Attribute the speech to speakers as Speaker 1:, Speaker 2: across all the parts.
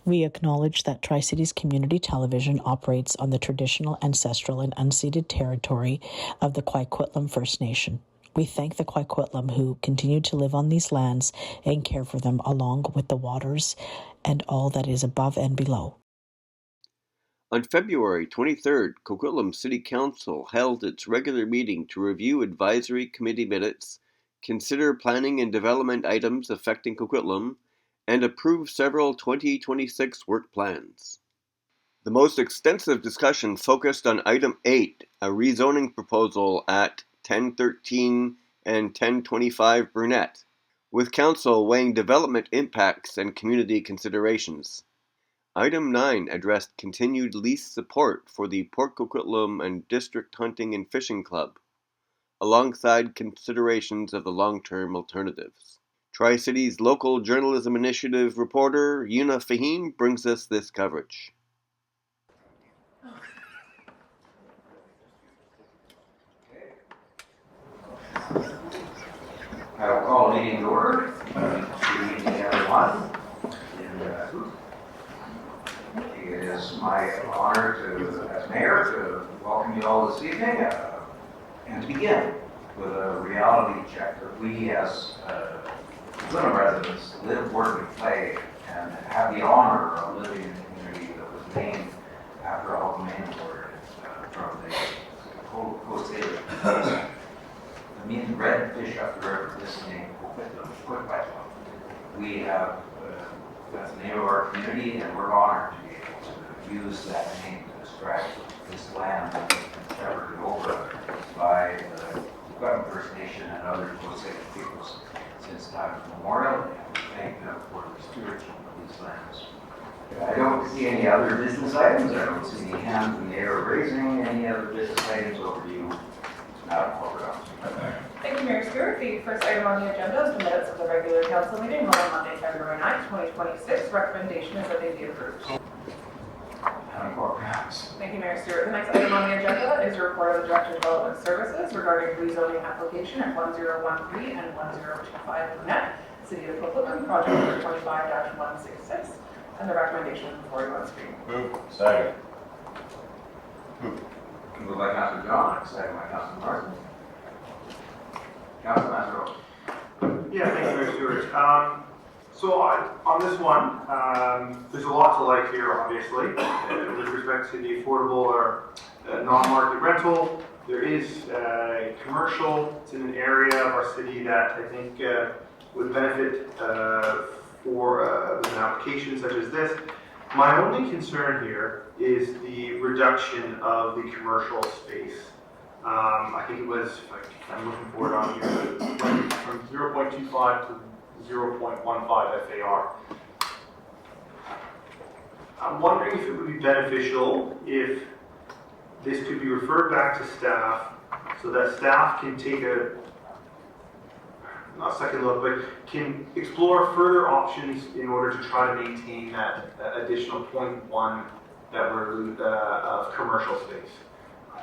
Speaker 1: We acknowledge that Tri-Cities Community Television operates on the traditional, ancestral, and unceded territory of the Coquitlam First Nation. We thank the Coquitlam who continue to live on these lands and care for them along with the waters and all that is above and below.
Speaker 2: On February 23rd, Coquitlam City Council held its regular meeting to review advisory committee minutes, consider planning and development items affecting Coquitlam, and approve several 2026 work plans. The most extensive discussion focused on Item 8, a rezoning proposal at 1013 and 1025 Brunette, with Council weighing development impacts and community considerations. Item 9 addressed continued lease support for the Port Coquitlam and District Hunting and Fishing Club, alongside considerations of the long-term alternatives. Tri-Cities Local Journalism Initiative reporter Yuna Fahim brings us this coverage.
Speaker 3: I will call the meeting to order. Good evening, everyone. It is my honor as mayor, to welcome you all this evening and to begin with a reality check that we as Coquitlam residents live, work, and play, and have the honor of living in a community that was named after all the main word from the coast area. It means red fish up the river. This name, Coquitlam. We have that's the name of our community, and we're honored to be able to use that name to describe this land that has been shepherded over by the Coquitlam First Nation and other coast area peoples since time immemorial, and we thank them for the stewardship of these lands. I don't see any other business items. I don't see any hands in the air raising any other business items. Over to you, Madam Corporate Officer.
Speaker 4: Thank you, Mayor Stewart. The first item on the agenda is the minutes of the regular council meeting held on Monday, February 9th, 2026. Recommendation is that they be approved.
Speaker 3: Madam Corporate Officer.
Speaker 4: Thank you, Mayor Stewart. The next item on the agenda is a report of the Director of Development Services regarding rezoning application at 1013 and 1025 Brunette, City of Coquitlam, project number 25-166, and the recommendation is before you on screen.
Speaker 5: Move. Second.
Speaker 3: Moved by Councilor John, second by Councilor Martin. Councilor Massaro.
Speaker 6: Yeah, thank you, Mayor Stewart. So on this one, there's a lot to like here, obviously, with respect to the affordable or non-market rental. There is commercial. It's in an area of our city that I think would benefit for an application such as this. My only concern here is the reduction of the commercial space. I think it was, I'm looking for it on here, from 0.25 to 0.15 FAR. I'm wondering if it would be beneficial if this could be referred back to staff so that staff can take not a second look, but can explore further options in order to try to maintain that additional 0.1 that we're of commercial space.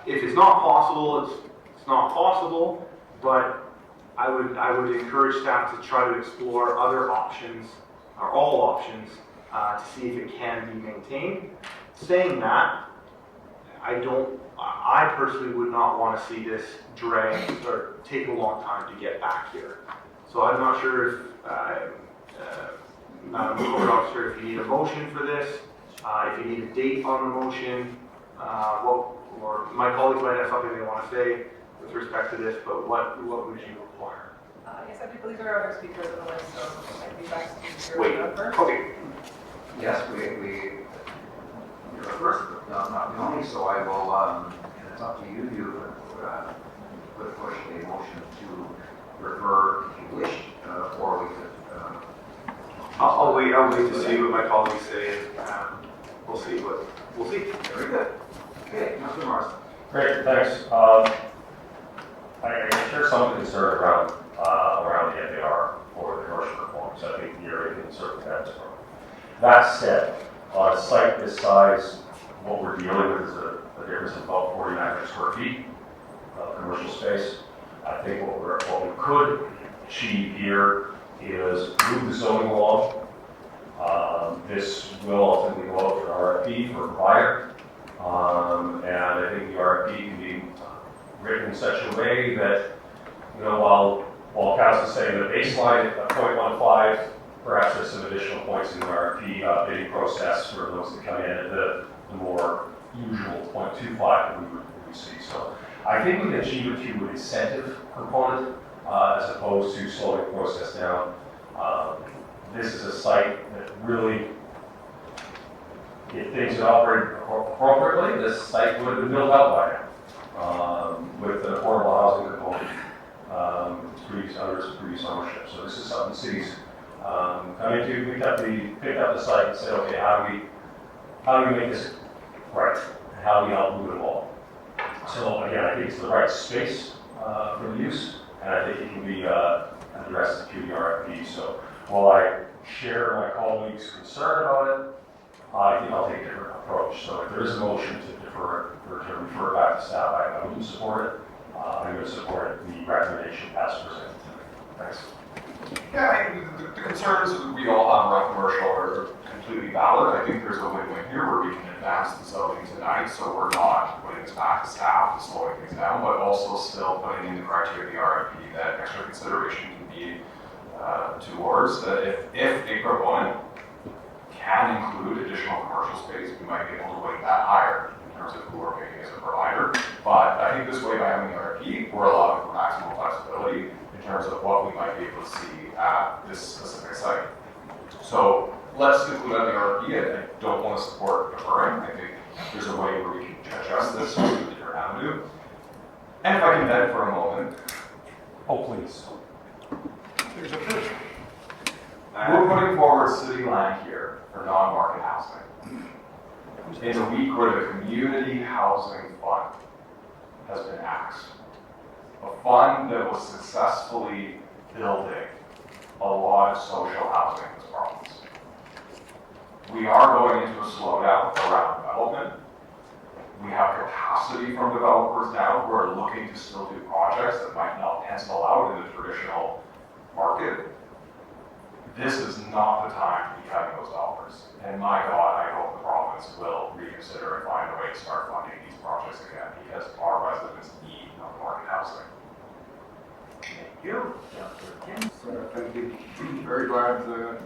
Speaker 6: If it's not possible, it's not possible, but I would encourage staff to try to explore other options, or all options, to see if it can be maintained. Saying that, I personally would not want to see this drag or take a long time to get back here. So I'm not sure if, Madam Corporate Officer, if you need a motion for this, if you need a date on the motion, or my colleagues might have something they want to say with respect to this, but what would you require?
Speaker 4: Yes, I do believe there are other speakers on the list, so I'd be back to
Speaker 6: Wait,
Speaker 4: first.
Speaker 6: okay.
Speaker 3: Yes, you're first, but not the only, so I will, and it's up to you, could push a motion to refer if you wish, or we could.
Speaker 6: I'll wait to see what my colleagues say. We'll see.
Speaker 3: Very good. Okay, Councilor Marsden.
Speaker 5: Great, thanks. I share some concern around the FAR for the commercial reforms. I think you're in certain that. That said, on a site this size, what we're dealing with is a difference of about 4,900 square feet. commercial space. I think what we could achieve here is move the zoning along. This will ultimately go out for RFP for provider. And I think the RFP can be written in such a way that, while council is saying the baseline at 0.15, perhaps there's some additional points in the RFP bidding process for those that come in at the more usual 0.25 that we would see. So I think we can achieve it through an incentive component as opposed to slowing the process down. This is a site that really, if things had operated appropriately, this site would have been built out by now with an affordable housing component. It's previous ownership. So this is something the city's come into. We picked up the site and said, okay, how do we make this right? How do we help move it along? So again, I think it's the right space for the use, and I think it can be addressed through the RFP. So while I share my colleagues' concern about it, I think I'll take a different approach. So if there is a motion to defer it, or to refer it back to staff, I wouldn't support it. I'm going to support the recommendation as presented. Thanks.
Speaker 7: Yeah, I think the concerns that we all have around commercial are completely valid. I think there's a win-win here where we can advance the zoning tonight, so we're not putting this back to staff and slowing things down, but also still putting in the criteria of the RFP that extra consideration can be towards that if a proponent can include additional commercial space, we might be able to weight that higher in terms of who we're picking as a provider. But I think this way, by having the RFP, we're allowing for maximum flexibility in terms of what we might be able to see at this specific site. So let's conclude on the RFP. I don't want to support deferring. I think there's a way where we can adjust this to a different avenue. And if I can beg for a moment.
Speaker 5: Oh, please.
Speaker 7: There's a pitch. We're putting forward city land here for non-market housing. In a week where the Community Housing Fund has been axed. A fund that was successfully building a lot of social housing in this province. We are going into a slowdown around development. We have capacity from developers now who are looking to still do projects that might not pencil out in the traditional market. This is not the time to be cutting those dollars. And my God, I hope the province will reconsider and find a way to start funding these projects again, because our residents need non-market housing.
Speaker 3: Thank you.
Speaker 8: So thank you. Very glad to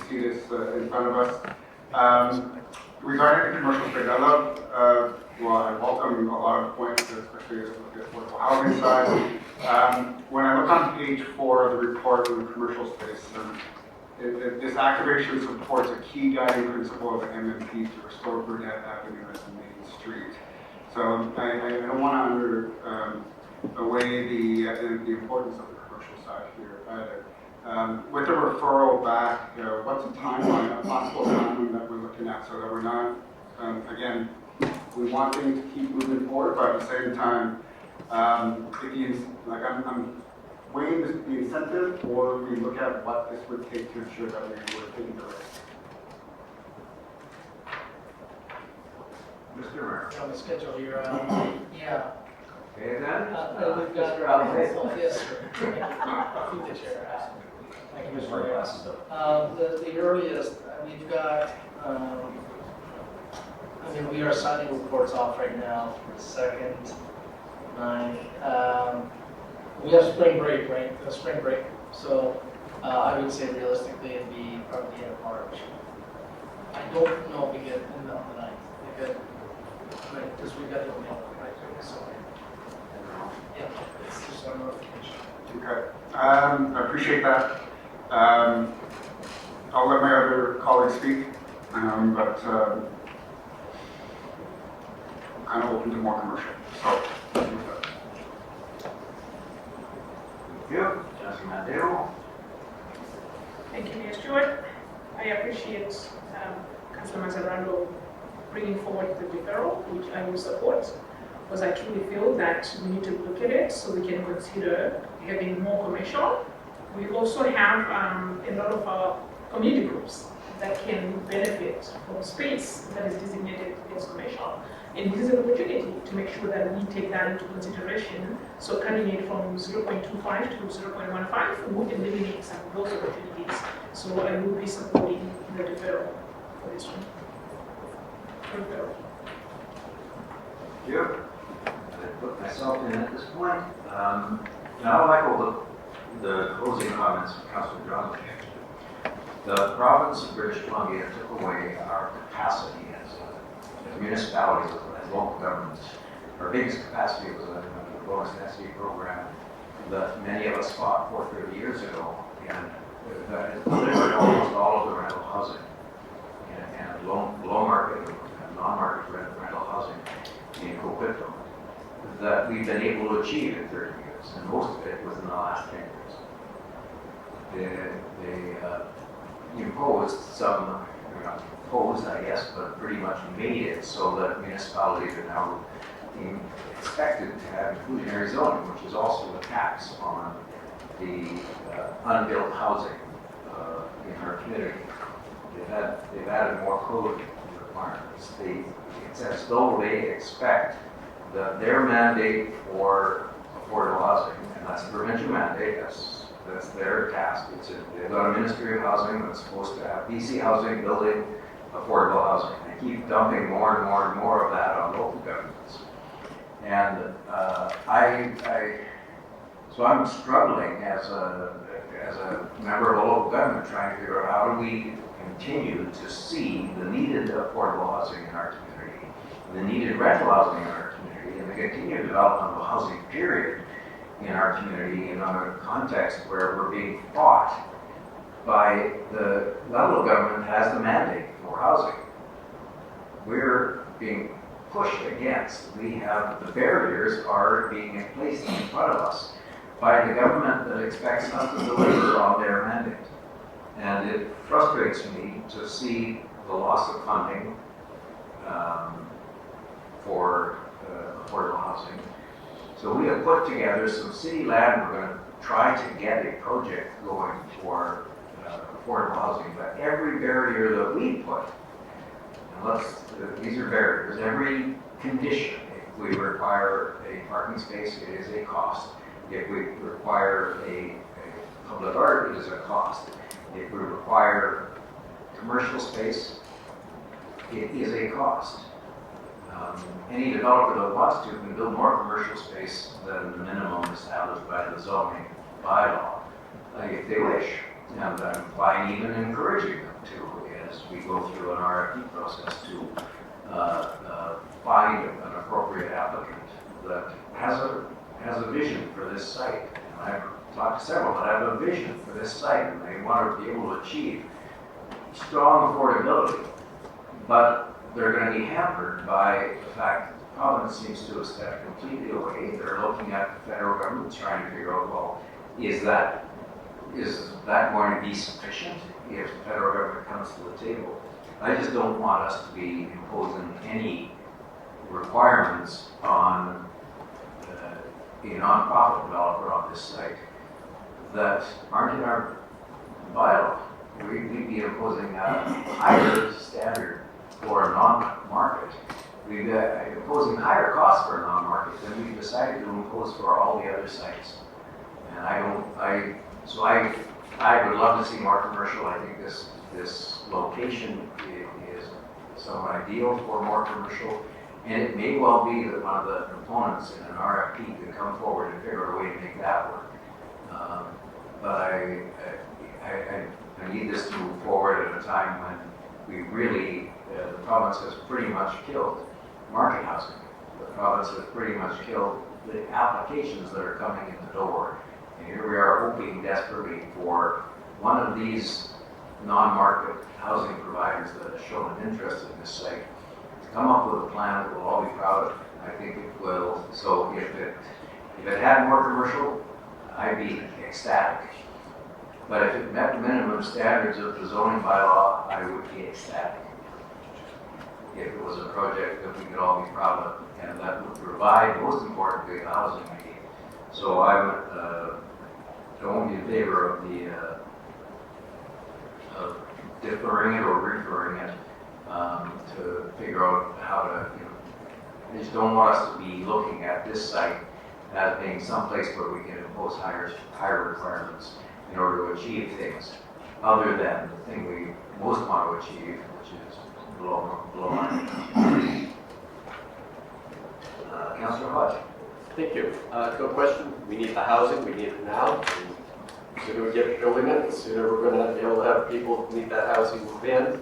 Speaker 8: see this in front of us. Regarding the commercial space, I welcome a lot of points, especially as we look at affordable housing side. When I look on page 4 of the report on the commercial space, this activation supports a key guiding principle of the MMP to restore Brunette Avenue as the main street. So I don't want to away the importance of the commercial side here either. With the referral back, what's the timeline, a possible timeline that we're looking at, so that we're not, again, we want things to keep moving forward, but at the same time, I'm weighing this, the incentive, or we look at what this would take to ensure that we were taking the risk.
Speaker 3: Mr. Mayor.
Speaker 9: On the schedule here, yeah.
Speaker 3: Okay, then.
Speaker 9: We've got,
Speaker 3: Mr. Alvarez.
Speaker 9: yes, sir. Through the chair. Thank you, Mr. Mayor. The earliest, we've got, we are signing reports off right now for the 2nd, 9th. We have spring break, right? Spring break. So I would say realistically it'd be probably the end of March. I don't know if we get in the 9th. Right, because we've got the mail, right? So yeah, it's just our notification.
Speaker 8: Okay, I appreciate that. I'll let my other colleagues speak, but I'm kind of open to more commercial. So,
Speaker 3: Thank you. Councilor Mandel.
Speaker 10: Thank you, Mayor Stewart. I appreciate Councilor Mazzarano bringing forward the deferral, which I will support, because I truly feel that we need to look at it so we can consider having more commercial. We also have a lot of our community groups that can benefit from space that is designated as commercial. And this is an opportunity to make sure that we take that into consideration. So cutting it from 0.25 to 0.15 would eliminate some of those opportunities. So I will be supporting the deferral for this one. Deferral.
Speaker 3: Yep. I put myself in at this point. Now, I echo the closing comments of Councillor Johnson. The province of British Columbia took away our capacity as municipalities, as local governments. Our biggest capacity was under the bonus density program that many of us fought for 30 years ago, and that has delivered almost all of the rental housing and low market and non-market rental housing in Coquitlam that we've been able to achieve in 30 years, and most of it within the last 10 years. They imposed some, not imposed, I guess, but pretty much made it so that municipalities are now being expected to have inclusionary zoning, which is also a tax on the unbuilt housing in our community. They've added more code requirements. It's as though they expect that their mandate for affordable housing, and that's a provincial mandate, that's their task. They've got a Ministry of Housing that's supposed to have BC housing, building affordable housing. They keep dumping more and more and more of that on local governments. And so I'm struggling as a member of a local government trying to figure out how do we continue to see the needed affordable housing in our community, the needed rental housing in our community, and the continued development of housing period in our community in a context where we're being fought by the level of government has the mandate for housing. We're being pushed against. The barriers are being placed in front of us by the government that expects us to deliver on their mandate. And it frustrates me to see the loss of funding for affordable housing. So we have put together some city land. We're going to try to get a project going for affordable housing. But every barrier that we put, these are barriers, every condition, if we require a parking space, it is a cost. If we require a public art, it is a cost. If we require commercial space, it is a cost. Any developer that wants to can build more commercial space than the minimum established by the zoning bylaw, if they wish. And I'm fine even encouraging them to, as we go through an RFP process, to find an appropriate applicant that has a vision for this site. And I've talked to several that have a vision for this site, and they want to be able to achieve strong affordability, but they're going to be hampered by the fact that the province seems to have stepped completely away. They're looking at the federal government trying to figure out, well, is that going to be sufficient if the federal government comes to the table? I just don't want us to be imposing any requirements on a nonprofit developer on this site that aren't in our bylaw. We'd be imposing a higher standard for a non-market. We'd be imposing higher costs for a non-market than we've decided to impose for all the other sites. And I would love to see more commercial. I think this location is somewhat ideal for more commercial. And it may well be that one of the components in an RFP could come forward and figure out a way to make that work. But I need this to move forward at a time when we really, the province has pretty much killed market housing. The province has pretty much killed the applications that are coming in the door. And here we are hoping desperately for one of these non-market housing providers that has shown an interest in this site to come up with a plan that we'll all be proud of. I think it will. So if it had more commercial, I'd be ecstatic. But if it met the minimum standards of the zoning bylaw, I would be ecstatic. If it was a project that we could all be proud of and that would provide, most importantly, the housing we need. So I'm only in favor of deferring it or referring it to figure out how to, I just don't want us to be looking at this site as being someplace where we can impose higher requirements in order to achieve things other than the thing we most want to achieve, which is below market. Councillor Hodge.
Speaker 11: Thank you. No question. We need the housing. We need it now. The sooner we get building it, the sooner we're going to be able to have people who need that housing move in.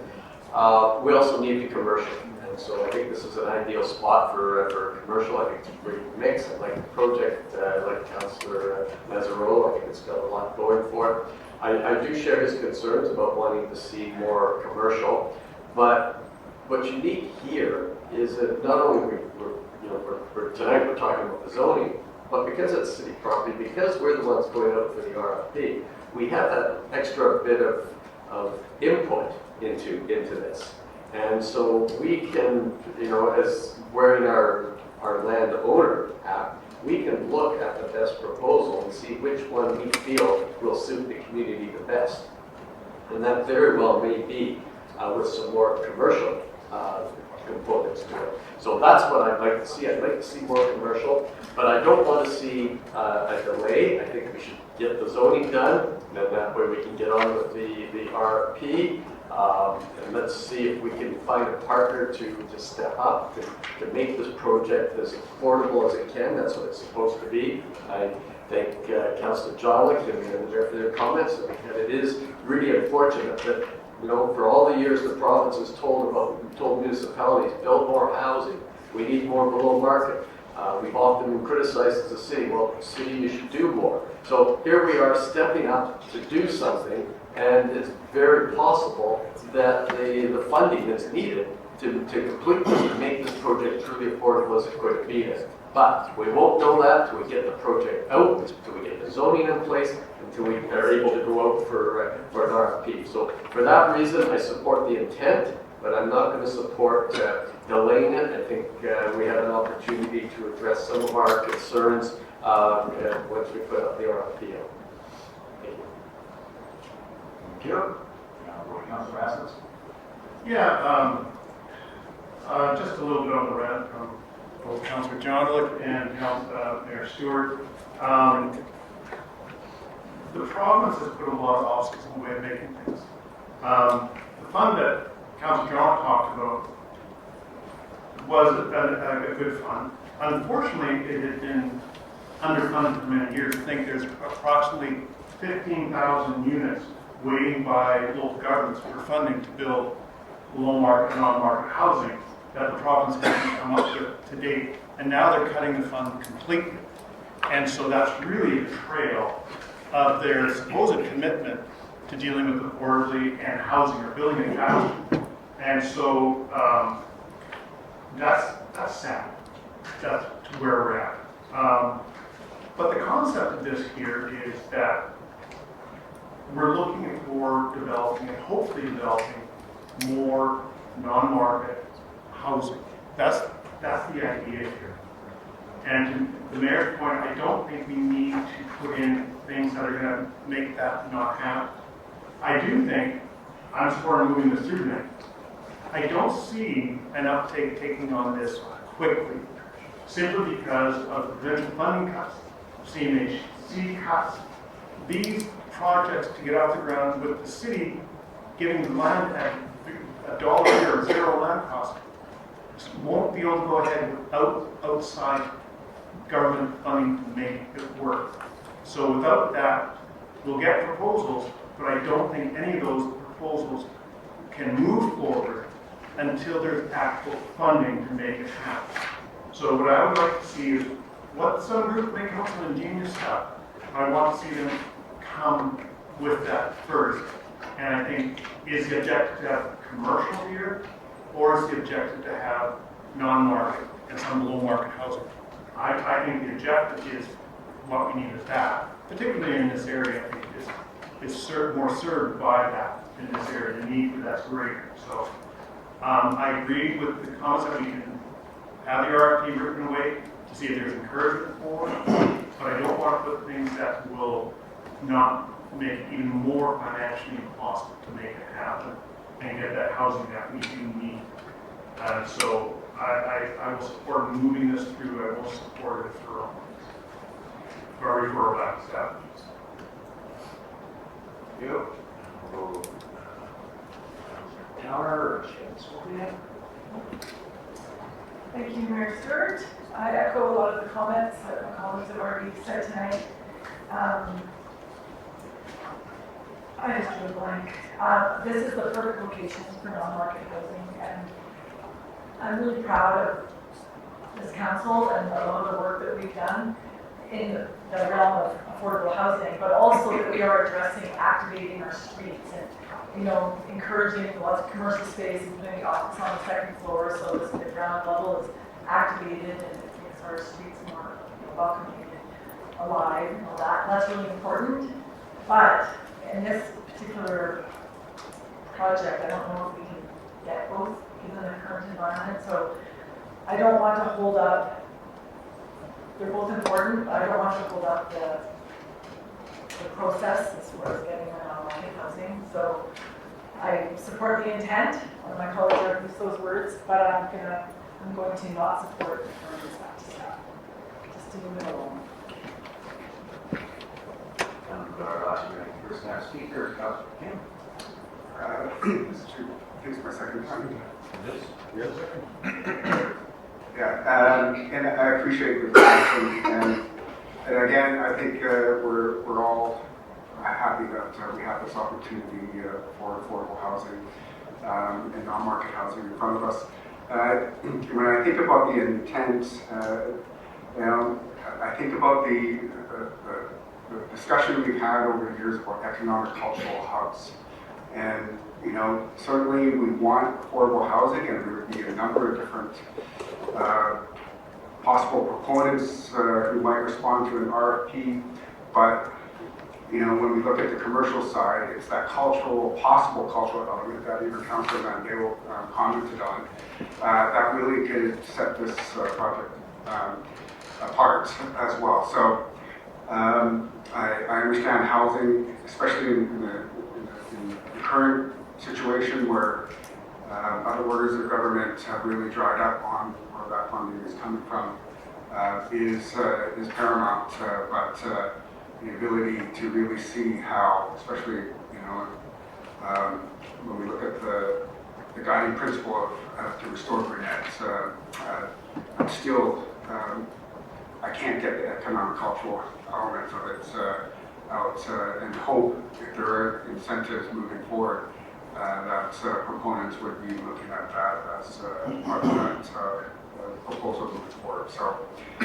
Speaker 11: We also need the commercial. And so I think this is an ideal spot for commercial. I think it's a great mix. I like the project. I like Councillor Mazzarolo. I think it's got a lot going for it. I do share his concerns about wanting to see more commercial. But what's unique here is that not only tonight we're talking about the zoning, but because it's city property, because we're the ones going out for the RFP, we have that extra bit of input into this. And so we can, as wearing our landowner hat, we can look at the best proposal and see which one we feel will suit the community the best. And that very well may be with some more commercial components to it. So that's what I'd like to see. I'd like to see more commercial, but I don't want to see a delay. I think we should get the zoning done, and then that way we can get on with the RFP. And let's see if we can find a partner to step up to make this project as affordable as it can. That's what it's supposed to be. I thank Councillor Jollick and the Mayor for their comments. I think that it is really unfortunate that for all the years the province has told municipalities, build more housing, we need more below market. We've often been criticized as a city, well, city, you should do more. So here we are stepping up to do something, and it's very possible that the funding that's needed to complete this and make this project truly affordable as it could be. But we won't know that until we get the project out, until we get the zoning in place, until we are able to go out for an RFP. So for that reason, I support the intent, but I'm not going to support delaying it. I think we have an opportunity to address some of our concerns once we put up the RFP out. Thank you.
Speaker 3: Thank you. Councillor Assis.
Speaker 6: Yeah, just a little bit on the rant from both Councillor Jondalik and Mayor Stewart. The province has put a lot of obstacles in the way of making things. The fund that Councillor Jondalik talked about was a good fund. Unfortunately, it had been underfunded for many years. I think there's approximately 15,000 units waiting by local governments for funding to build low market and non-market housing that the province hasn't come up with to date. And now they're cutting the fund completely. And so that's really a betrayal of their supposed commitment to dealing with affordability and housing or building and housing. And so that's sad. That's where we're at. But the concept of this here is that we're looking for developing and hopefully developing more non-market housing. That's the idea here. And to the mayor's point, I don't think we need to put in things that are going to make that not happen. I do think I'm supporting moving this through tonight. I don't see an uptake taking on this quickly, simply because of the provincial funding cuts, CMHC cuts. These projects to get off the ground with the city giving the land at $1 or zero land cost won't be able to go ahead without outside government funding to make it work. So without that, we'll get proposals, but I don't think any of those proposals can move forward until there's actual funding to make it happen. So what I would like to see is what some group may come up with ingenious stuff. I want to see them come with that first. And I think, is the objective to have commercial here, or is the objective to have non-market and some below market housing? I think the objective is what we need is that, particularly in this area. I think is more served by that in this area. The need for that's greater. So I agree with the comments that we can have the RFP written away to see if there's encouragement for it, but I don't want to put things that will not make it even more financially impossible to make it happen.
Speaker 12: and get that housing that we do need. So I will support moving this through. I will support a referral. Or referral back to staff.
Speaker 3: Thank you. Tower,
Speaker 13: Thank you, Mayor Stewart. I echo a lot of the comments that my colleagues have already said tonight. I just drew a blank. This is the perfect location for non-market housing, and I'm really proud of this council and a lot of the work that we've done in the realm of affordable housing, but also that we are addressing activating our streets and, you know, encouraging lots of commercial space and putting the office on the second floor so this the ground level is activated and it makes our streets more, you know, welcoming and alive and all that. That's really important. But in this particular project, I don't know if we can get both given the current environment. So I don't want to hold up. They're both important, but I don't want to hold up the process as far as getting non-market housing. So I support the intent. One of my colleagues already used those words, but I'm going to not support referring this back to staff. Just to leave it alone.
Speaker 3: and our last first now speaker, Councilor Fahim.
Speaker 8: This is true. I think it's my second time.
Speaker 3: Yes.
Speaker 8: Yeah, and I appreciate the discussion, and again, I think we're all happy that we have this opportunity for affordable housing and non-market housing in front of us. When I think about the intent, you know, I think about the discussion we've had over the years about economic cultural hubs. And, you know, certainly we want affordable housing, and there would be a number of different possible proponents who might respond to an RFP. But, you know, when we look at the commercial side, it's that possible cultural element that even Councilor Mandel commented on, that really could set this project apart as well. So I understand housing, especially in the current situation where other orders of government have really dried up on where that funding is coming from, is paramount. But the ability to really see how, especially, you know, when we look at the guiding principle of to restore Brunette, I'm still, I can't get the economic cultural element of it out, and hope if there are incentives moving forward that proponents would be looking at that as part of that proposal moving forward. So I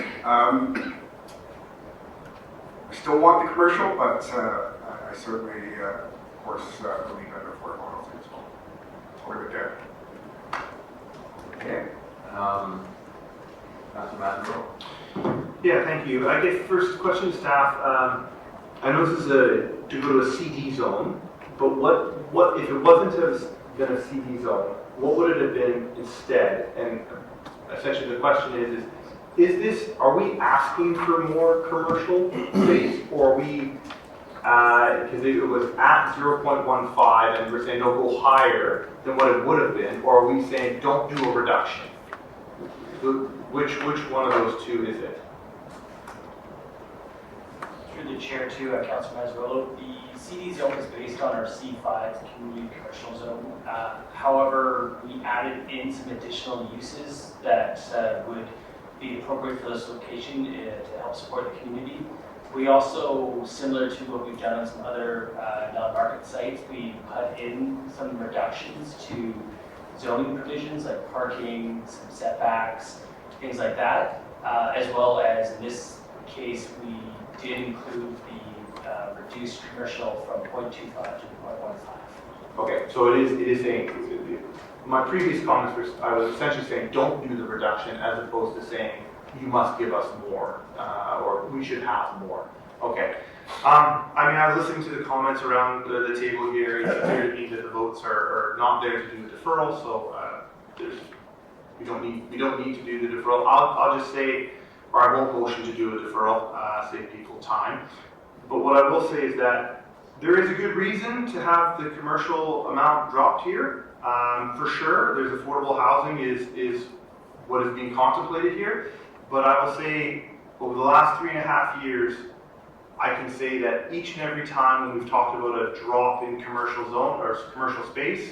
Speaker 8: still want the commercial, but I certainly, of course, believe in affordable housing as well. I'll leave it there.
Speaker 3: Okay. Councilor Mandel.
Speaker 6: Yeah, thank you. I guess first question to staff. I know this is to go to a CD zone, but what if it wasn't to have been a CD zone? What would it have been instead? And essentially, the question is this? Are we asking for more commercial space, or are we? Because it was at 0.15, and we're saying no, go higher than what it would have been, or are we saying don't do a reduction? Which one of those two is it?
Speaker 14: Through the chair to Councilor Mazzarello, the CD zone is based on our C5 community commercial zone. However, we added in some additional uses that would be appropriate for this location to help support the community. We also, similar to what we've done on some other non-market sites, we put in some reductions to zoning provisions like parking, some setbacks, things like that, as well as in this case, we did include the reduced commercial from 0.25 to 0.15.
Speaker 6: Okay, so it is saying, my previous comments were, I was essentially saying don't do the reduction as opposed to saying you must give us more, or we should have more. Okay. I mean, I was listening to the comments around the table here. It's clear to me that the votes are not there to do the deferral, so we don't need to do the deferral. I'll just say, or I won't motion to do a deferral, save people time. But what I will say is that There is a good reason to have the commercial amount dropped here. For sure, there's affordable housing is what is being contemplated here. But I will say, over the last 3.5 years, I can say that each and every time when we've talked about a drop in commercial zone or commercial space,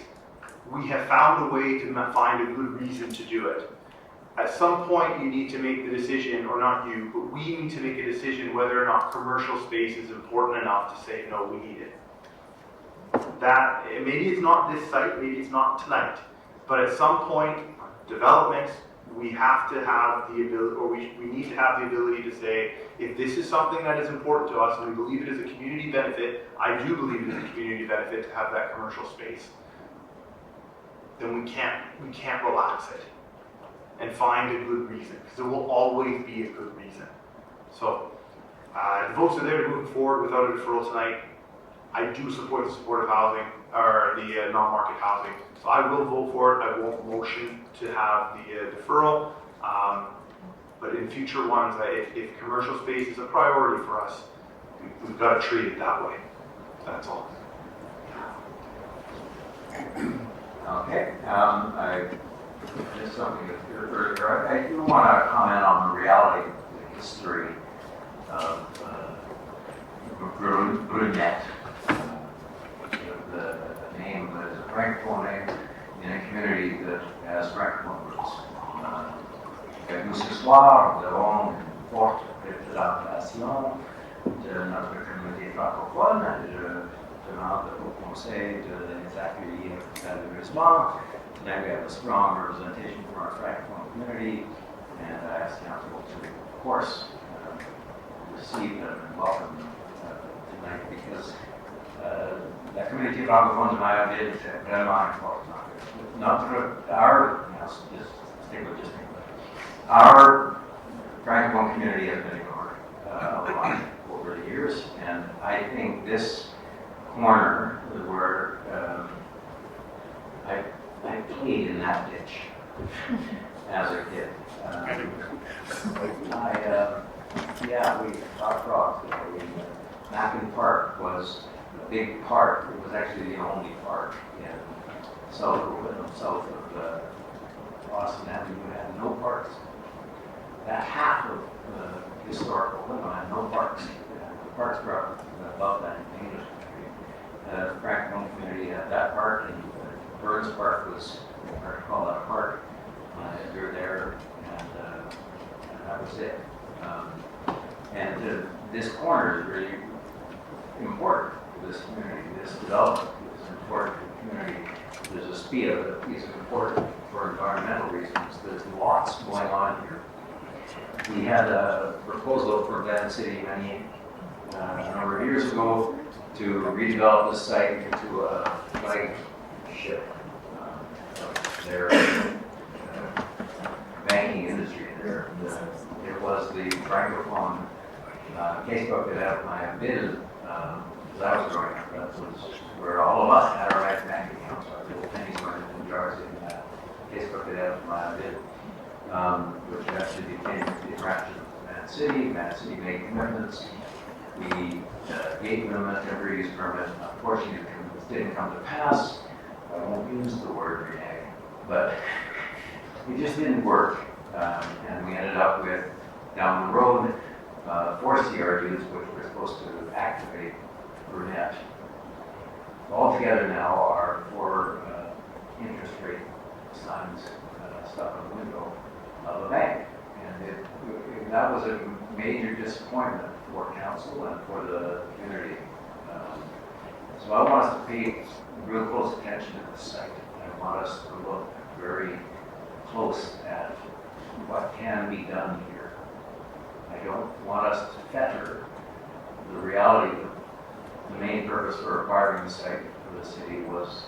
Speaker 6: we have found a way to find a good reason to do it. At some point, you need to make the decision, or not you, but we need to make a decision whether or not commercial space is important enough to say, no, we need it. That, maybe it's not this site, maybe it's not tonight, but at some point, development, we have to have the ability, or we need to have the ability to say, if this is something that is important to us and we believe it is a community benefit, I do believe it is a community benefit to have that commercial space, then we can't relax it and find a good reason, because there will always be a good reason. So the votes are there to move forward without a deferral tonight. I do support the supportive housing, or the non-market housing. So I will vote for it. I won't motion to have the deferral. But in future ones, if commercial space is a priority for us, we've got to treat it that way. That's all.
Speaker 3: Okay, just something earlier. I do want to comment on the reality of the history of Brunette. The name is a francophone name in a community that has francophone roots. Nous ce soir, nous avons une forte représentation de notre communauté francophone. Je demande au Conseil de les accueillir chaleureusement. Tonight we have a strong representation from our francophone community, and I ask Council to, of course, receive them and welcome them tonight, because la communauté francophone de Mayavid est vraiment importante. Our francophone community has been ignored a lot over the years, and I think this corner where I played in that ditch as a kid. We shot frogs. Mappin Park was a big park. It was actually the only park in south of Boston Avenue. Had no parks. That half of historical Coquitlam had no parks. The parks were up above that in English country. The francophone community had that park, and Burns Park was, hard to call that a park. We were there, and that was it. This corner is really important to this community. This development is important to the community. There's a speed of it. It's important for environmental reasons. There's lots going on here. We had a proposal for Van City a number of years ago to redevelop this site into a flagship their banking industry there. It was the francophone casebook that had my bid as I was growing up. That was where all of us had our right bank accounts. Our little pennies weren't in jars in that casebook that had my bid, which actually became the attraction of Mad City. Mad City made commitments. We gave them a temporary use permit. Unfortunately, it didn't come to pass. I won't use the word renege, but it just didn't work. And we ended up with, down the road, 4 CRUs, which were supposed to activate Brunette. Altogether now are 4 interest rate signs stuck on the window of a bank. And that was a major disappointment for council and for the community. So I want us to pay real close attention to this site. I want us to look very close at what can be done here. I don't want us to fetter the reality that the main purpose for acquiring the site for the city was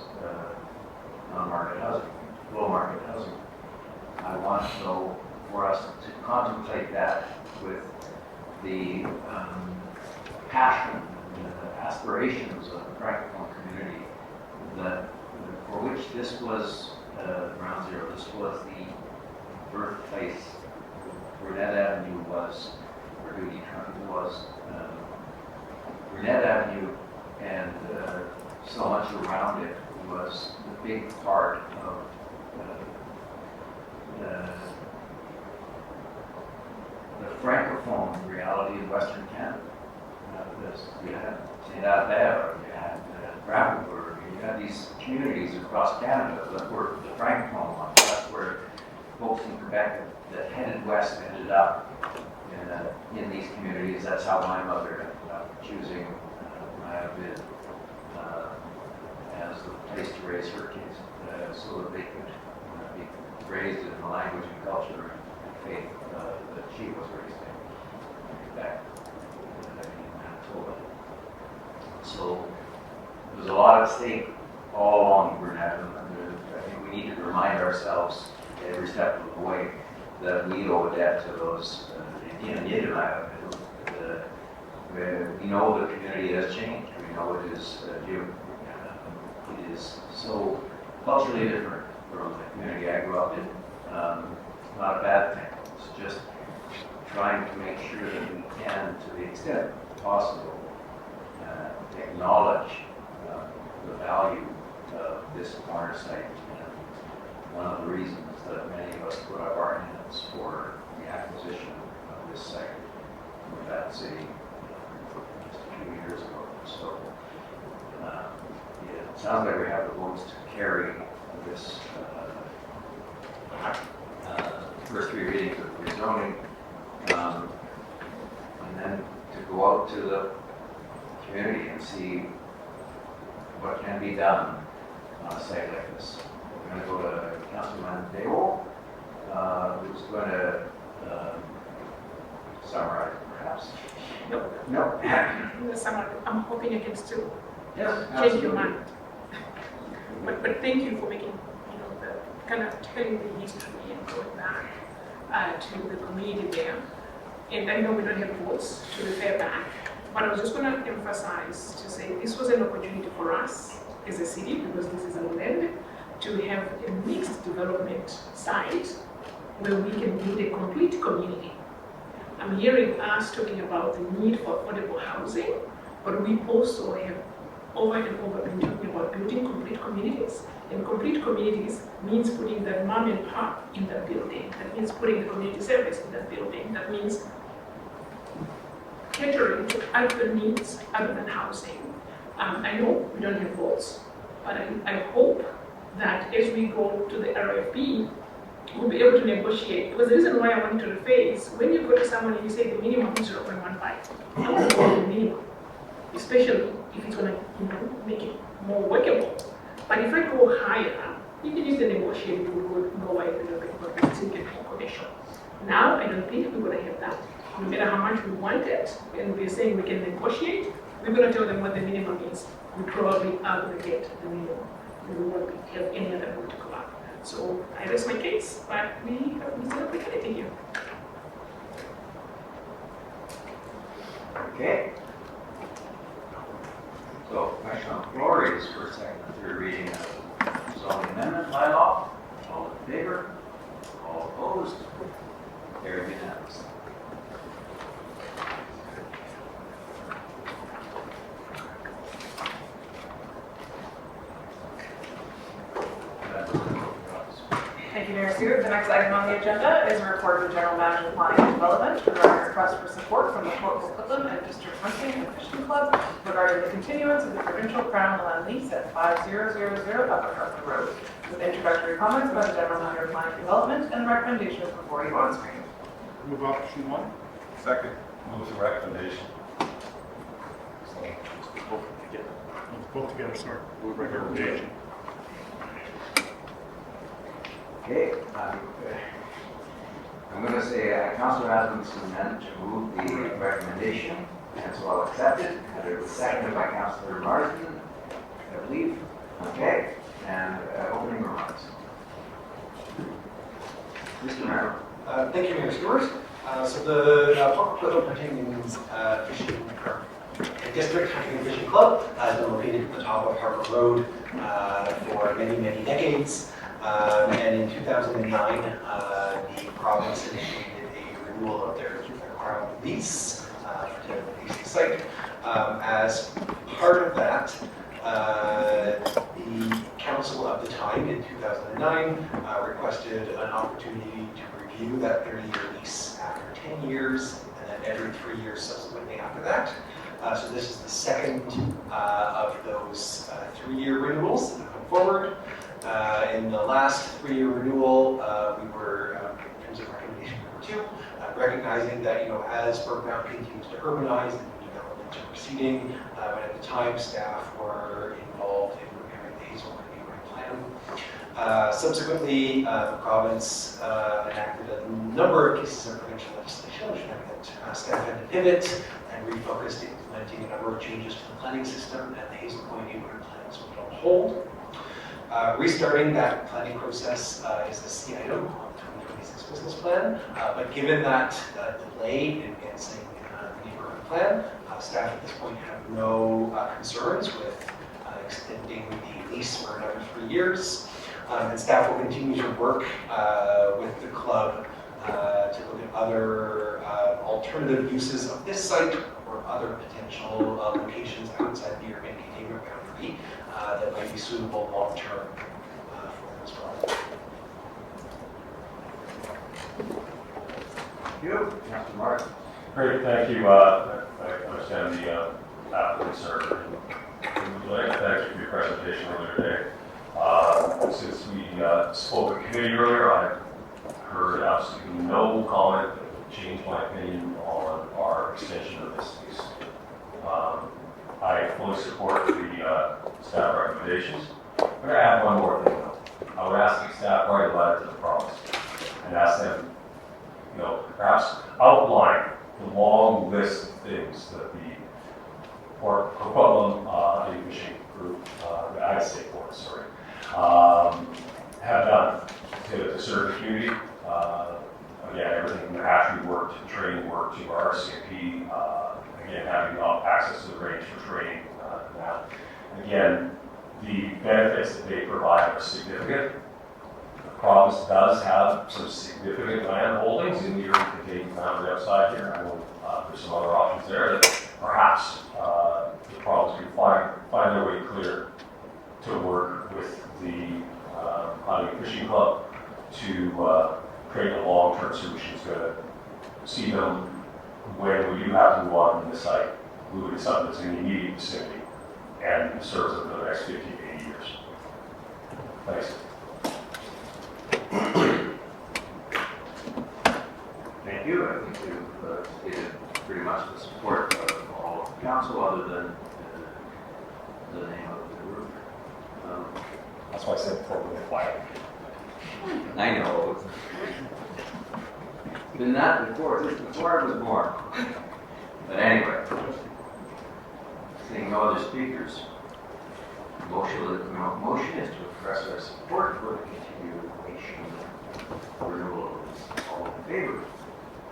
Speaker 3: non-market housing, low market housing. I want though for us to contemplate that with the passion and the aspirations of the francophone community that for which this was ground zero. This was the birthplace. Brunette Avenue was, or Duty Trunk was, Brunette Avenue and so much around it was the big part of the francophone reality of Western Canada. You had St. Albert, you had Rappaport, you had these communities across Canada that were the francophone ones. That's where folks in Quebec that headed west ended up in these communities. That's how my mother ended up choosing Mayavid as the place to raise her kids, so that they could be raised in the language and culture and faith that she was raised in Quebec, in Manitoba. So there's a lot at stake all along Brunette, and I think we need to remind ourselves every step of the way that we owe a debt to those we know the community has changed. We know it is so culturally different from the community I grew up in. Not a bad thing. It's just trying to make sure that we can, to the extent possible, acknowledge the value of this corner site. And one of the reasons that many of us put up our hands for the acquisition of this site with that city just a few years ago. So it sounds like we have the votes to carry this first three readings of the rezoning, and then to go out to the community and see what can be done on a site like this. We're going to go to Councilman Dale, who's going to summarize, perhaps. No.
Speaker 10: I'm hoping I can still
Speaker 3: Yes,
Speaker 10: change your mind. But thank you for making, the kind of telling the history and going back to the community there. And I know we don't have votes to refer back, but I was just going to emphasize to say this was an opportunity for us as a city, because this is our land, to have a mixed development site where we can build a complete community. I'm hearing us talking about the need for affordable housing, but we also have over and over been talking about building complete communities. And complete communities means putting the mom and pop in that building. That means putting the community service in that building. That means catering to other needs other than housing. I know we don't have votes, but I hope that as we go to the RFP, we'll be able to negotiate. Because the reason why I want to refer is when you go to someone and you say the minimum is 0.15, I want to go to the minimum, especially if it's going to make it more workable. But if I go higher, you can use the negotiate, we will go away a little bit, but we still get more commercial. Now, I don't think we're going to have that. No matter how much we want it, and we're saying we can negotiate, we're going to tell them what the minimum is. We probably are going to get the minimum. We won't have any other room to go up. So I rest my case, but we have an opportunity here.
Speaker 3: Okay. So, question on the floor is for second and third reading of zoning amendment bylaw. All in favor? All opposed? Carried unanimously.
Speaker 4: Thank you, Mayor Stewart. The next item on the agenda is a report of the General Manager of Planning and Development regarding request for support from the Port Coquitlam and District Hunting and Fishing Club regarding the continuance of the provincial crown land lease at 5000 Upper Hartford Road, with introductory comments by the General Manager of Planning and Development and recommendations before you on screen.
Speaker 6: Move option one.
Speaker 7: Second. Move the recommendation.
Speaker 12: Both together, sorry. Move recommendation.
Speaker 3: Okay. I'm going to say Councilor Asmundson meant to move the recommendation, and so I'll accept it. And it was seconded by Councilor Marsden, I believe. Okay. And opening remarks. Mr. Mayor.
Speaker 15: Thank you, Mayor Stewart. So the Port Coquitlam Hunting Fishing District Hunting and Fishing Club has been located at the top of Harbour Road for many, many decades. And in 2009, the province initiated a renewal of their crown lease to lease the site. As part of that, the council of the time in 2009 requested an opportunity to review that 30-year lease after 10 years and then every 3 years subsequently after that. So this is the second of those 3-year renewals that have come forward. In the last 3-year renewal, we were, in terms of recommendation number 2, recognizing that, as Burbank continues to urbanize and new developments are proceeding, but at the time staff were involved in preparing the Hazel Creek plan. Subsequently, the province enacted a number of pieces of provincial legislation, which meant that staff had to pivot and refocused implementing a number of changes to the planning system, and the Hazel Point neighborhood plan was put on hold. Restarting that planning process is the C item of the 2026 business plan, but given that delay in advancing the neighborhood plan, staff at this point have no concerns with extending the lease for another 3 years. And staff will continue to work with the club to look at other alternative uses of this site or other potential locations outside the urban containment boundary that might be suitable long-term for them as well.
Speaker 3: Thank you. Councilor Martin.
Speaker 5: Great, thank you. I understand the applicants are in delay. Thank you for your presentation earlier today. Since we spoke at committee earlier, I heard absolutely no comment that would change my opinion on our extension of this lease. I fully support the staff recommendations. I'm going to add one more thing though. I would ask the staff write a letter to the province and ask them, perhaps outline the long list of things that the Coquitlam Fishing Group, the Ag State Board, have done to serve the community. Again, everything from hatchery work to training work to our RCMP, again, having access to the range for training now. Again, the benefits that they provide are significant. The province does have some significant land holdings in the urban containment boundary outside here. I know there's some other options there that perhaps the province can find their way clear to work with the Hunting and Fishing Club to create a long-term solution that's going to see them when we do have to move on from the site, move to something that's in the immediate vicinity and serves them for the next 50 to 80 years. Thanks.
Speaker 3: Thank you. I think you've stated pretty much the support of all of the council, other than the name of the group.
Speaker 5: That's why I said before we get quiet.
Speaker 3: I know. Been that before it was born. But anyway, seeing no other speakers, motion is to express our support for the continuation of renewal. All in favor?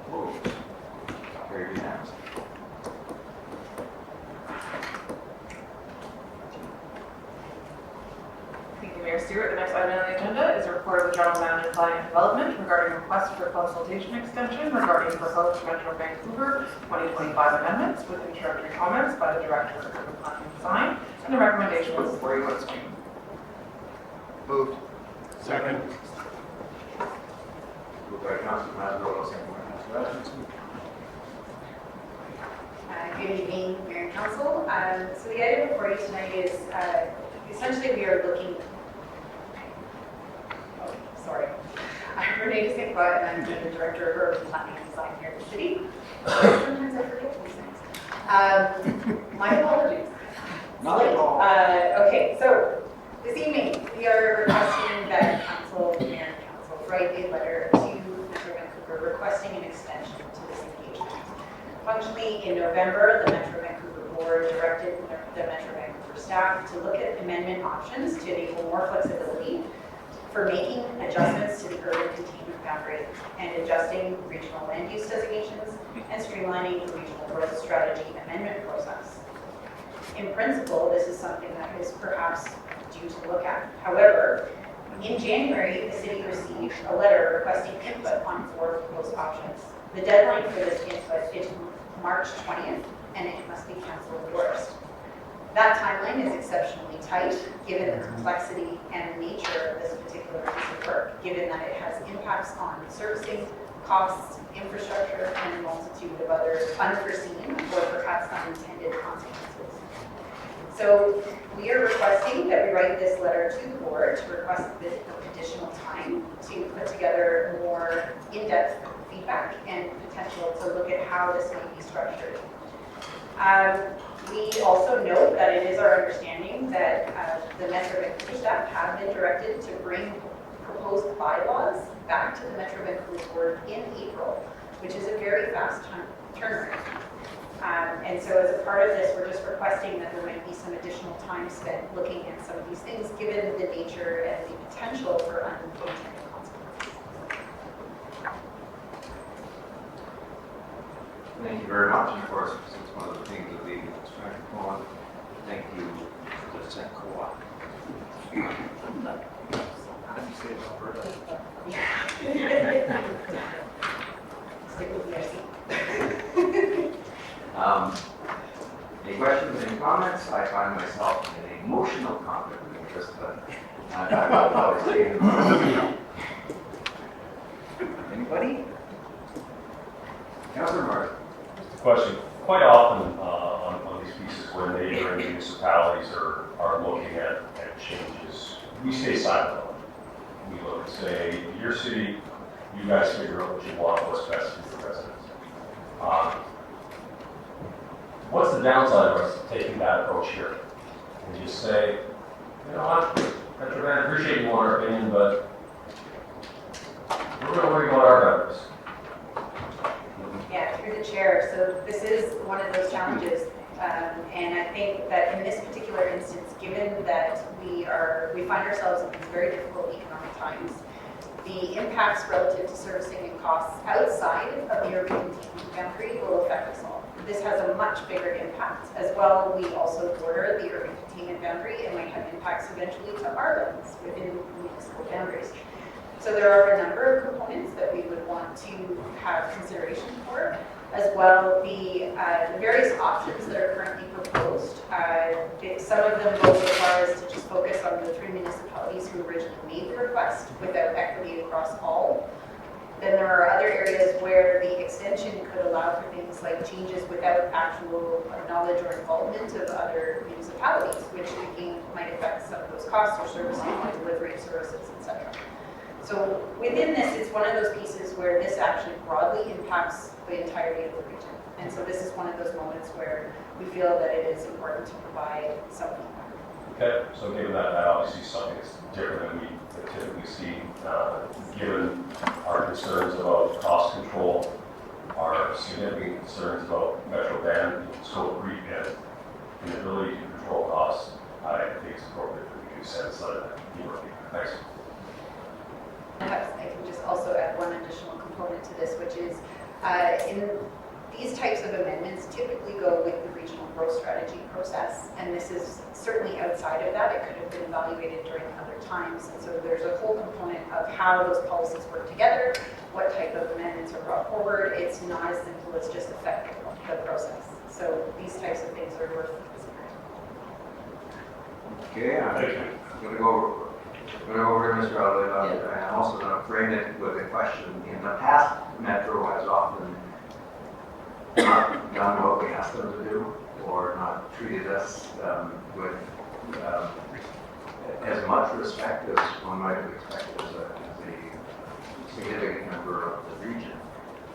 Speaker 3: Opposed? Carried unanimously.
Speaker 4: Thank you, Mayor Stewart. The next item on the agenda is a report of the General Manager of Planning and Development regarding request for consultation extension regarding proposed Metro Vancouver 2025 amendments with introductory comments by the Director of Urban Planning and Design, and the recommendation was before you on screen.
Speaker 3: Moved.
Speaker 12: Second.
Speaker 3: Moved by Councilor Maslow, second by Councilor Hutchinson.
Speaker 16: Good evening, Mayor and Council. So the item before you tonight is essentially we are looking. I'm Renee DeSaint-Claude, and I'm the Director of Urban Planning and Design here at the city. Sometimes I forget these things. My apologies.
Speaker 3: Not at all.
Speaker 16: Okay, so this evening we are requesting that Council, Mayor and Council, write a letter to Metro Vancouver requesting an extension to this engagement. Functionally, in November, the Metro Vancouver Board directed the Metro Vancouver staff to look at amendment options to enable more flexibility for making adjustments to the urban containment boundary and adjusting regional land use designations and streamlining the regional growth strategy amendment process. In principle, this is something that is perhaps due to look at. However, in January, the city received a letter requesting input on 4 proposed options. The deadline for this input is March 20th, and it must be canceled That timeline is exceptionally tight, given the complexity and nature of this particular piece of work, given that it has impacts on servicing, costs, infrastructure, and a multitude of other unforeseen or perhaps unintended consequences. So we are requesting that we write this letter to the board to request a bit of additional time to put together more in-depth feedback and potential to look at how this might be structured. We also note that it is our understanding that the Metro Vancouver staff have been directed to bring proposed bylaws back to the Metro Vancouver board in April, which is a very fast turnaround. And so as a part of this, we're just requesting that there might be some additional time spent looking at some of these things, given the nature and the potential for unintended consequences.
Speaker 3: Thank you very much. And of course, since one of the things of the extraction on, thank you to the Sen Co-op. How do you say it, Alberta?
Speaker 16: Stick with the IC.
Speaker 3: Any questions, any comments? I find myself in an emotional conflict of interest, but I'll probably stay in the room. Anybody? Councilor Martin.
Speaker 5: Question. Quite often on these pieces where neighboring municipalities are looking at changes, we stay silent. We look and say, your city, you guys figure out what you want, what's best for your residents. What's the downside of us taking that approach here? And just say, you know what, Metro Van, I appreciate you want our opinion, but we're going to worry about our members.
Speaker 16: Yeah, through the chair. So this is one of those challenges. And I think that in this particular instance, given that we find ourselves in these very difficult economic times, the impacts relative to servicing and costs outside of the urban containment boundary will affect us all. This has a much bigger impact. As well, we also border the urban containment boundary and might have impacts eventually to our lands within municipal boundaries. So there are a number of components that we would want to have consideration for. As well, the various options that are currently proposed. Some of them go so far as to just focus on the 3 municipalities who originally made the request without equity across all. Then there are other areas where the extension could allow for things like changes without actual knowledge or involvement of other municipalities, which again might affect some of those costs or services like delivery of services, etc. So within this, it's one of those pieces where this actually broadly impacts the entirety of the region. And so this is one of those moments where we feel that it is important to provide some feedback.
Speaker 5: Okay, so given that obviously something that's different than we typically see, given our concerns about cost control, our significant concerns about Metro Van scope creep and the ability to control costs, I think it's appropriate that we do send a letter to you. Thanks.
Speaker 16: Perhaps I can just also add one additional component to this, which is in these types of amendments typically go with the regional growth strategy process, and this is certainly outside of that. It could have been evaluated during other times, and so there's a whole component of how those policies work together, what type of amendments are brought forward. It's not as simple as just affect the process. So these types of things are worth considering.
Speaker 3: Okay, I'm going to go over to Mr. Elliott. I'm also going to frame it with a question. In the past, Metro has often not done what we asked them to do, or not treated us with as much respect as one might have expected as a significant member of the region.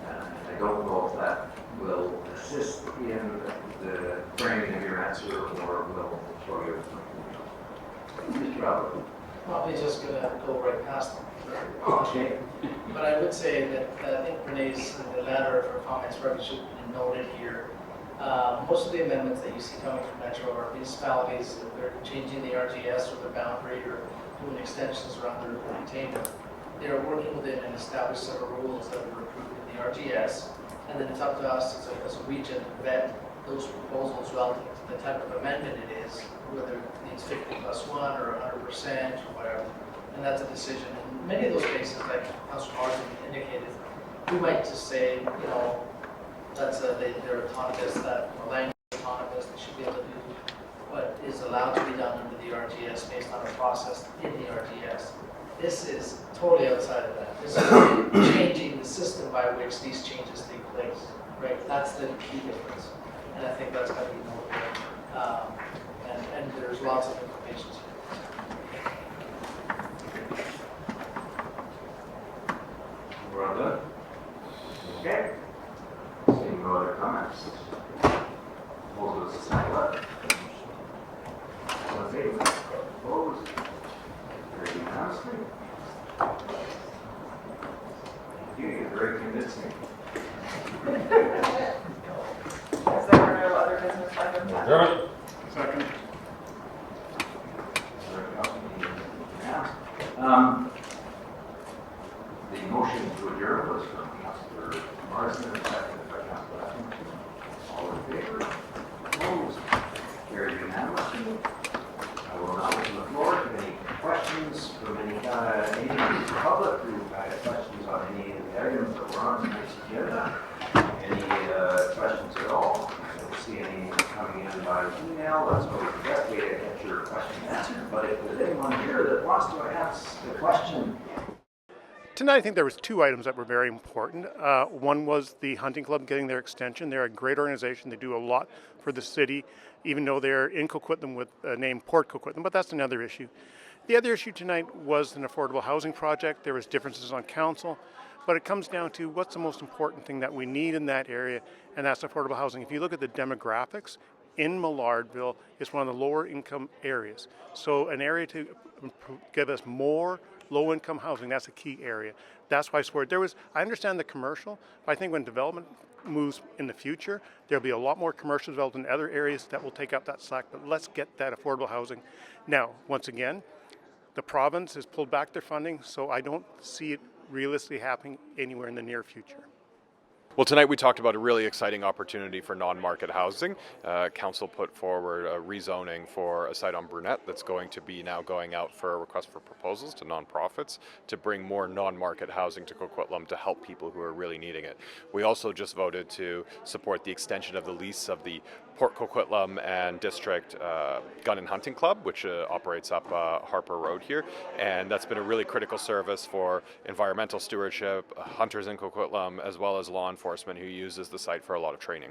Speaker 3: I don't know if that will assist in the framing of your answer or will throw you. Mr. Elliott.
Speaker 9: Probably just going to go right past them.
Speaker 3: Okay.
Speaker 9: But I would say that I think Renee's latter of her comments probably should be noted here. Most of the amendments that you see coming from Metro are municipalities that they're changing the RGS or the boundary or doing extensions around their containment. They are working within an established set of rules that were approved in the RGS, and then it's up to us as a region to vet those proposals relative to the type of amendment it is, whether it needs 50+1 or 100% or whatever, and that's a decision. In many of those cases, like Councilor Martin indicated, we might just say, you know, that's they're autonomous, that language is autonomous, they should be able to do what is allowed to be done under the RGS based on a process in the RGS. This is totally outside of that. This is changing the system by which these changes take place, right? That's the key difference. And I think that's got to be noted. And there's lots of implications here.
Speaker 3: We're all done? Okay. Seeing no other comments? We'll do this left. All in favor? Opposed? Very unanimously. Thank you, you're very convincing.
Speaker 4: Is there no other business items?
Speaker 12: Second.
Speaker 3: The motion to adjourn was from Councillor Morrison and seconded by Councillor Fahim. All in favor? Opposed? Carried unanimously. I will now open the floor to any questions from any members of the public who had questions on any of the items that were on tonight's agenda. Any questions at all? I don't see any coming in by email. That's always the best way to get your question answered. But if there's anyone here that wants to ask a question,
Speaker 17: tonight, I think there was two items that were very important. One was the hunting club getting their extension. They're a great organization. They do a lot for the city, even though they're in Coquitlam with the name Port Coquitlam, but that's another issue. The other issue tonight was an affordable housing project. There was differences on council, but it comes down to what's the most important thing that we need in that area, and that's affordable housing. If you look at the demographics, in Millardville is one of the lower income areas. So an area to give us more low income housing, that's a key area. That's why I support. I understand the commercial, but I think when development moves in the future, there'll be a lot more commercial developed in other areas that will take up that slack, but let's get that affordable housing. Now, once again, the province has pulled back their funding, so I don't see it realistically happening anywhere in the near future.
Speaker 18: Well, tonight we talked about a really exciting opportunity for non-market housing. Council put forward a rezoning for a site on Brunette that's going to be now going out for a request for proposals to nonprofits to bring more non-market housing to Coquitlam to help people who are really needing it. We also just voted to support the extension of the lease of the Port Coquitlam and District Gun and Hunting Club, which operates up Harper Road here, and that's been a really critical service for environmental stewardship, hunters in Coquitlam, as well as law enforcement who uses the site for a lot of training.